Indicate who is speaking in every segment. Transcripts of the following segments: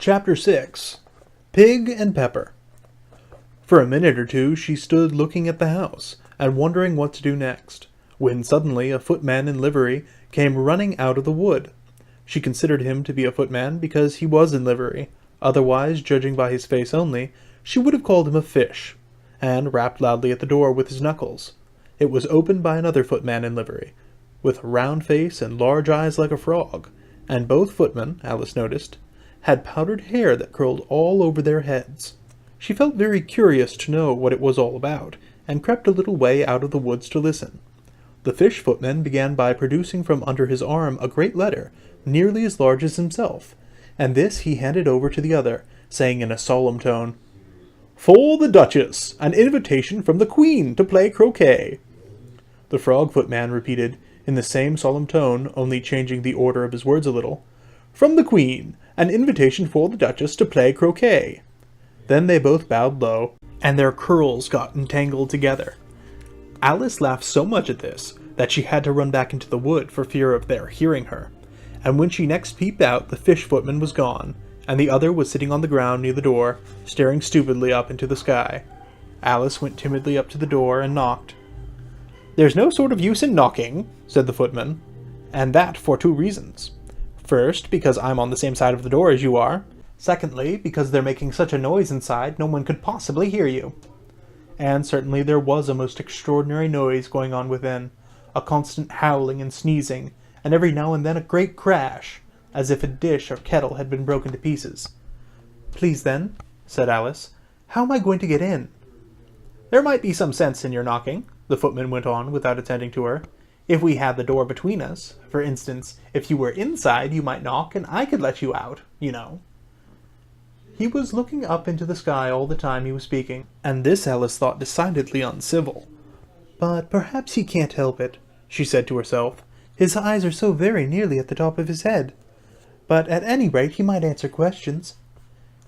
Speaker 1: Chapter 6. Pig and Pepper. For a minute or two she stood looking at the house, and wondering what to do next, when suddenly a footman in livery came running out of the wood. She considered him to be a footman because he was in livery, otherwise, judging by his face only, she would have called him a fish, and rapped loudly at the door with his knuckles. It was opened by another footman in livery, with a round face and large eyes like a frog, and both footmen, Alice noticed, had powdered hair that curled all over their heads. She felt very curious to know what it was all about, and crept a little way out of the woods to listen. The fish footman began by producing from under his arm a great letter, nearly as large as himself, and this he handed over to the other, saying in a solemn tone, "For the Duchess, an invitation from the Queen to play croquet." The frog footman repeated, in the same solemn tone, only changing the order of his words a little, "From the Queen, an invitation for the Duchess to play croquet." Then they both bowed low, and their curls got entangled together. Alice laughed so much at this that she had to run back into the wood for fear of their hearing her, and when she next peeped out the fish footman was gone, and the other was sitting on the ground near the door, staring stupidly up into the sky. Alice went timidly up to the door and knocked. "There's no sort of use in knocking," said the footman, "and that for two reasons. First, because I'm on the same side of the door as you are. Secondly, because they're making such a noise inside no one could possibly hear you." And certainly there was a most extraordinary noise going on within, a constant howling and sneezing, and every now and then a great crash, as if a dish or kettle had been broken to pieces. "Please then," said Alice, "how am I going to get in?" "There might be some sense in your knocking," the footman went on without attending to her. "If we had the door between us, for instance, if you were inside you might knock and I could let you out, you know." He was looking up into the sky all the time he was speaking, and this Alice thought decidedly uncivil. "But perhaps he can't help it," she said to herself. "His eyes are so very nearly at the top of his head. But at any rate he might answer questions.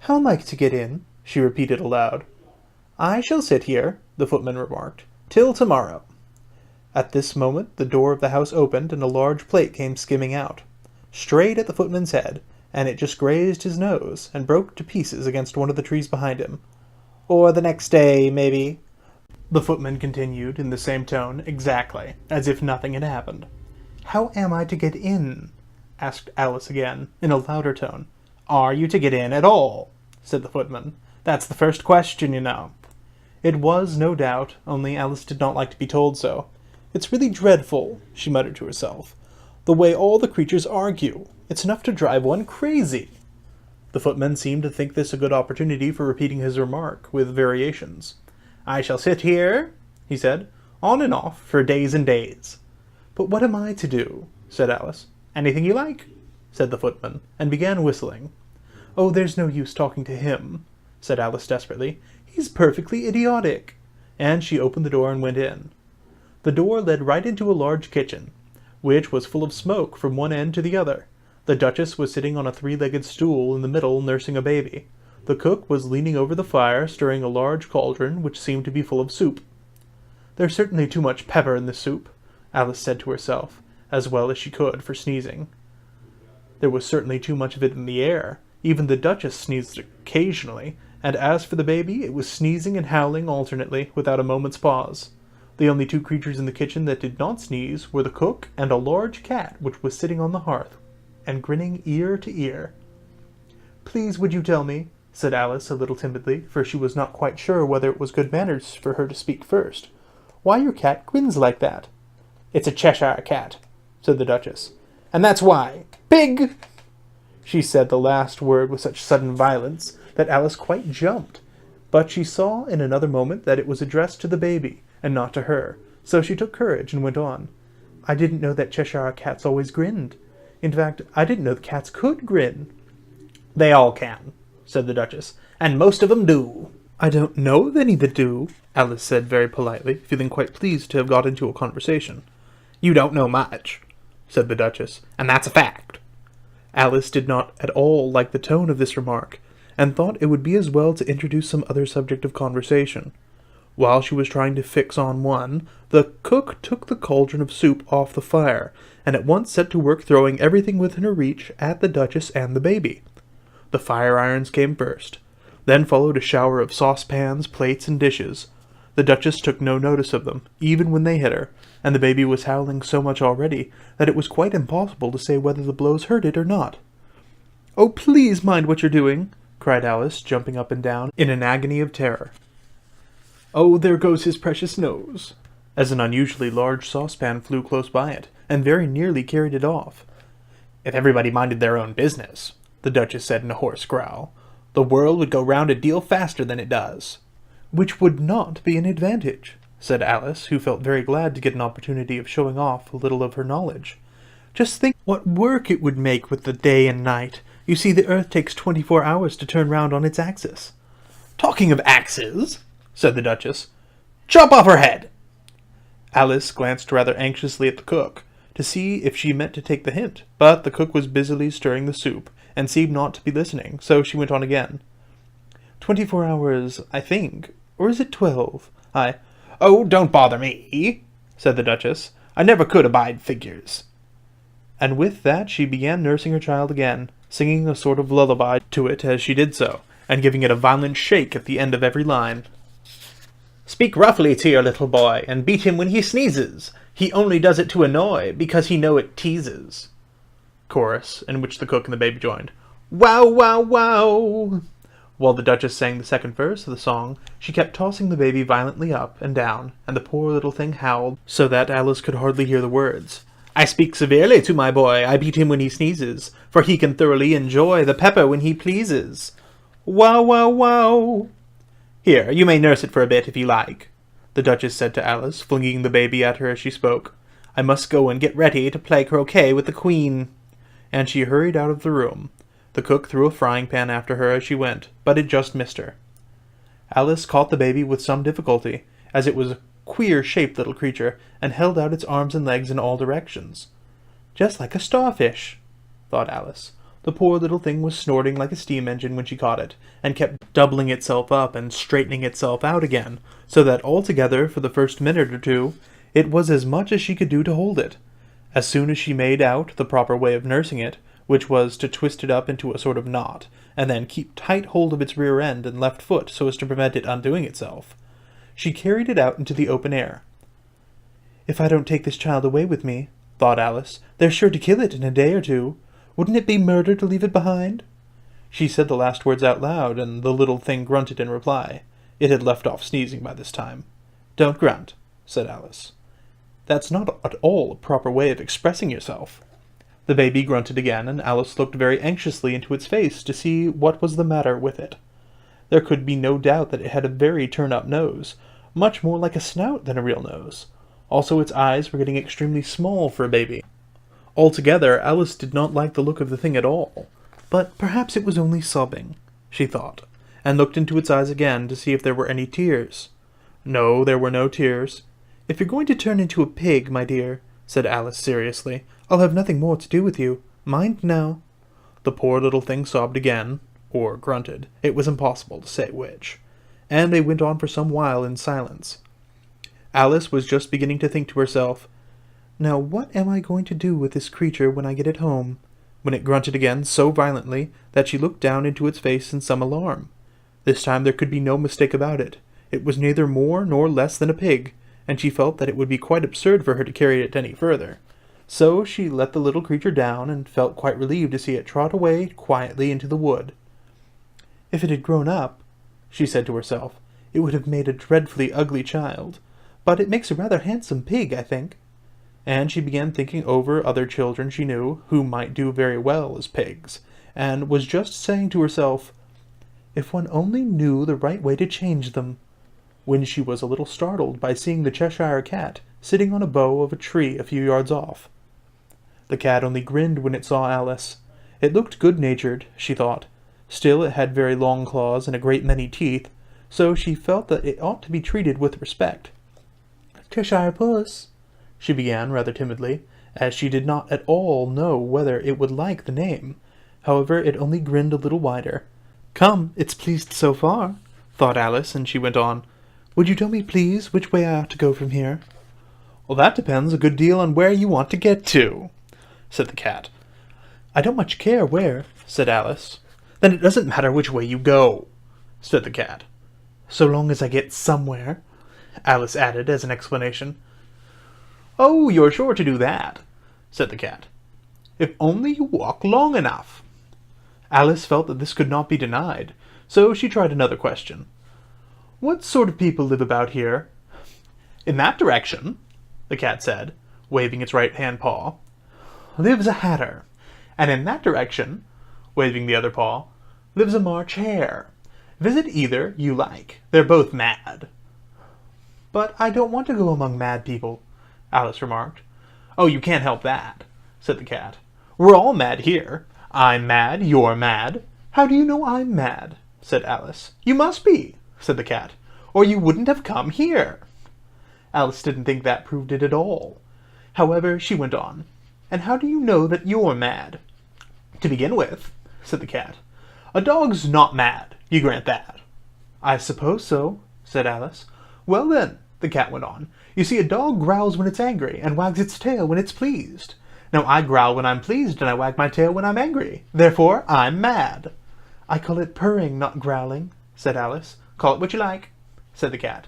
Speaker 1: How am I to get in?" she repeated aloud. "I shall sit here," the footman remarked, "till tomorrow." At this moment the door of the house opened and a large plate came skimming out, straight at the footman's head, and it just grazed his nose and broke to pieces against one of the trees behind him. "Or the next day, maybe," the footman continued in the same tone, exactly, as if nothing had happened. "How am I to get in?" asked Alice again, in a louder tone. "Are you to get in at all?" said the footman. "That's the first question, you know." It was, no doubt, only Alice did not like to be told so. "It's really dreadful," she muttered to herself, "the way all the creatures argue. It's enough to drive one crazy." The footman seemed to think this a good opportunity for repeating his remark, with variations. "I shall sit here," he said, "on and off, for days and days." "But what am I to do?" said Alice. "Anything you like," said the footman, and began whistling. "Oh, there's no use talking to him," said Alice desperately. "He's perfectly idiotic." And she opened the door and went in. The door led right into a large kitchen, which was full of smoke from one end to the other. The Duchess was sitting on a three-legged stool in the middle nursing a baby. The cook was leaning over the fire stirring a large cauldron which seemed to be full of soup. "There's certainly too much pepper in the soup," Alice said to herself, as well as she could for sneezing. There was certainly too much of it in the air. Even the Duchess sneezed occasionally, and as for the baby, it was sneezing and howling alternately, without a moment's pause. The only two creatures in the kitchen that did not sneeze were the cook and a large cat which was sitting on the hearth, and grinning ear to ear. "Please would you tell me," said Alice a little timidly, for she was not quite sure whether it was good manners for her to speak first, "why your cat grins like that?" "It's a Cheshire cat," said the Duchess, "and that's why. Pig!" She said the last word with such sudden violence that Alice quite jumped, but she saw in another moment that it was addressed to the baby, and not to her, so she took courage and went on. "I didn't know that Cheshire cats always grinned. In fact, I didn't know the cats could grin." "They all can," said the Duchess, "and most of them do." "I don't know of any that do," Alice said very politely, feeling quite pleased to have got into a conversation. "You don't know much," said the Duchess, "and that's a fact." Alice did not at all like the tone of this remark, and thought it would be as well to introduce some other subject of conversation. While she was trying to fix on one, the cook took the cauldron of soup off the fire, and at once set to work throwing everything within her reach at the Duchess and the baby. The fire irons came first. Then followed a shower of saucepans, plates, and dishes. The Duchess took no notice of them, even when they hit her, and the baby was howling so much already that it was quite impossible to say whether the blows hurt it or not. "Oh, please mind what you're doing," cried Alice, jumping up and down in an agony of terror. "Oh, there goes his precious nose," as an unusually large saucepan flew close by it, and very nearly carried it off. "If everybody minded their own business," the Duchess said in a hoarse growl, "the world would go round a deal faster than it does." "Which would not be an advantage," said Alice, who felt very glad to get an opportunity of showing off a little of her knowledge. "Just think what work it would make with the day and night. You see, the Earth takes 24 hours to turn round on its axis." "Talking of axes," said the Duchess, "chop off her head." Alice glanced rather anxiously at the cook, to see if she meant to take the hint, but the cook was busily stirring the soup, and seemed not to be listening, so she went on again. 24 hours, I think, or is it 12? "Oh, don't bother me," said the Duchess. "I never could abide figures." And with that she began nursing her child again, singing a sort of lullaby to it as she did so, and giving it a violent shake at the end of every line. "Speak roughly to your little boy, and beat him when he sneezes. He only does it to annoy, because he know it teases." Chorus, in which the cook and the baby joined. "Wow, wow, wow!" While the Duchess sang the second verse of the song, she kept tossing the baby violently up and down, and the poor little thing howled so that Alice could hardly hear the words. "I speak severely to my boy, I beat him when he sneezes, for he can thoroughly enjoy the pepper when he pleases. Wow, wow, wow!" "Here, you may nurse it for a bit if you like," the Duchess said to Alice, flinging the baby at her as she spoke. "I must go and get ready to play croquet with the Queen." And she hurried out of the room. The cook threw a frying pan after her as she went, but it just missed her. Alice caught the baby with some difficulty, as it was a queer-shaped little creature, and held out its arms and legs in all directions. "Just like a starfish," thought Alice. The poor little thing was snorting like a steam engine when she caught it, and kept doubling itself up and straightening itself out again, so that altogether, for the first minute or two, it was as much as she could do to hold it. As soon as she made out the proper way of nursing it, which was to twist it up into a sort of knot, and then keep tight hold of its rear end and left foot so as to prevent it undoing itself, she carried it out into the open air. "If I don't take this child away with me," thought Alice, "they're sure to kill it in a day or two. Wouldn't it be murder to leave it behind?" She said the last words out loud, and the little thing grunted in reply. It had left off sneezing by this time. "Don't grunt," said Alice. "That's not at all a proper way of expressing yourself." The baby grunted again, and Alice looked very anxiously into its face to see what was the matter with it. There could be no doubt that it had a very turn-up nose, much more like a snout than a real nose. Also its eyes were getting extremely small for a baby. Altogether, Alice did not like the look of the thing at all. But perhaps it was only sobbing, she thought, and looked into its eyes again to see if there were any tears. No, there were no tears. "If you're going to turn into a pig, my dear," said Alice seriously, "I'll have nothing more to do with you. Mind now." The poor little thing sobbed again, or grunted. It was impossible to say which. And they went on for some while in silence. Alice was just beginning to think to herself, "Now what am I going to do with this creature when I get it home?" when it grunted again so violently that she looked down into its face in some alarm. This time there could be no mistake about it. It was neither more nor less than a pig, and she felt that it would be quite absurd for her to carry it any further. So she let the little creature down, and felt quite relieved to see it trot away quietly into the wood. "If it had grown up," she said to herself, "it would have made a dreadfully ugly child. But it makes a rather handsome pig, I think." And she began thinking over other children she knew, who might do very well as pigs, and was just saying to herself, "If one only knew the right way to change them," when she was a little startled by seeing the Cheshire Cat sitting on a bough of a tree a few yards off. The cat only grinned when it saw Alice. It looked good-natured, she thought. Still it had very long claws and a great many teeth, so she felt that it ought to be treated with respect. "Cheshire Puss," she began rather timidly, as she did not at all know whether it would like the name. However, it only grinned a little wider. "Come, it's pleased so far," thought Alice, and she went on. "Would you tell me, please, which way I ought to go from here?" "Well, that depends a good deal on where you want to get to," said the cat. "I don't much care where," said Alice. "Then it doesn't matter which way you go," said the cat. "So long as I get somewhere," Alice added as an explanation. "Oh, you're sure to do that," said the cat. "If only you walk long enough." Alice felt that this could not be denied, so she tried another question. "What sort of people live about here?" "In that direction," the cat said, waving its right-hand paw, "lives a hatter, and in that direction," waving the other paw, "lives a March hare. Visit either you like. They're both mad." "But I don't want to go among mad people," Alice remarked. "Oh, you can't help that," said the cat. "We're all mad here. I'm mad, you're mad." "How do you know I'm mad?" said Alice. "You must be," said the cat, "or you wouldn't have come here." Alice didn't think that proved it at all. However, she went on. "And how do you know that you're mad?" "To begin with," said the cat, "a dog's not mad. You grant that." "I suppose so," said Alice. "Well then," the cat went on, "you see a dog growls when it's angry, and wags its tail when it's pleased. Now I growl when I'm pleased, and I wag my tail when I'm angry. Therefore, I'm mad." "I call it purring, not growling," said Alice. "Call it what you like," said the cat.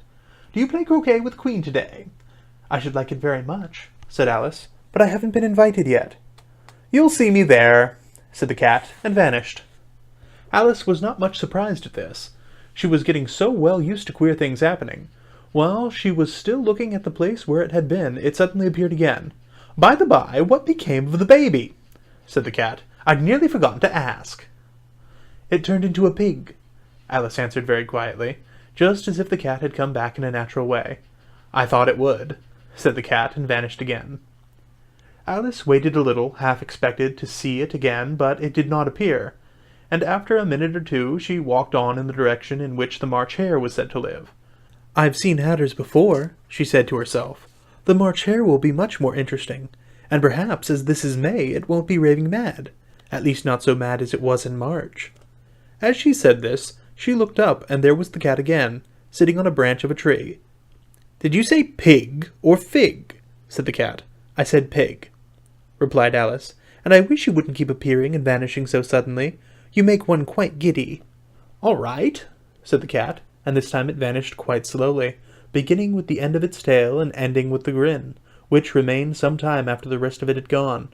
Speaker 1: "Do you play croquet with Queen today?" "I should like it very much," said Alice, "but I haven't been invited yet." "You'll see me there," said the cat, and vanished. Alice was not much surprised at this. She was getting so well used to queer things happening. While she was still looking at the place where it had been, it suddenly appeared again. "By the by, what became of the baby?" said the cat. "I'd nearly forgotten to ask." "It turned into a pig," Alice answered very quietly, just as if the cat had come back in a natural way. "I thought it would," said the cat, and vanished again. Alice waited a little, half expected to see it again, but it did not appear, and after a minute or two she walked on in the direction in which the March hare was said to live. "I've seen hatters before," she said to herself. "The March hare will be much more interesting, and perhaps as this is May it won't be raving mad, at least not so mad as it was in March." As she said this, she looked up, and there was the cat again, sitting on a branch of a tree. "Did you say pig or fig?" said the cat. "I said pig," replied Alice, "and I wish you wouldn't keep appearing and vanishing so suddenly. You make one quite giddy." "All right," said the cat, and this time it vanished quite slowly, beginning with the end of its tail and ending with the grin, which remained some time after the rest of it had gone.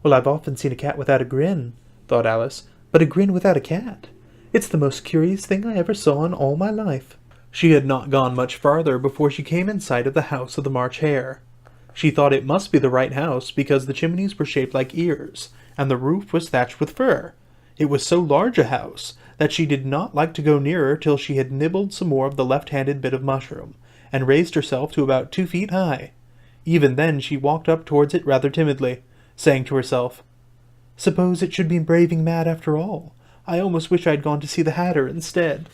Speaker 1: "Well, I've often seen a cat without a grin," thought Alice, "but a grin without a cat. It's the most curious thing I ever saw in all my life." She had not gone much farther before she came in sight of the house of the March hare. She thought it must be the right house because the chimneys were shaped like ears, and the roof was thatched with fur. It was so large a house that she did not like to go nearer till she had nibbled some more of the left-handed bit of mushroom, and raised herself to about 2 feet high. Even then she walked up towards it rather timidly, saying to herself, "Suppose it should be raving mad after all. I almost wish I'd gone to see the hatter instead."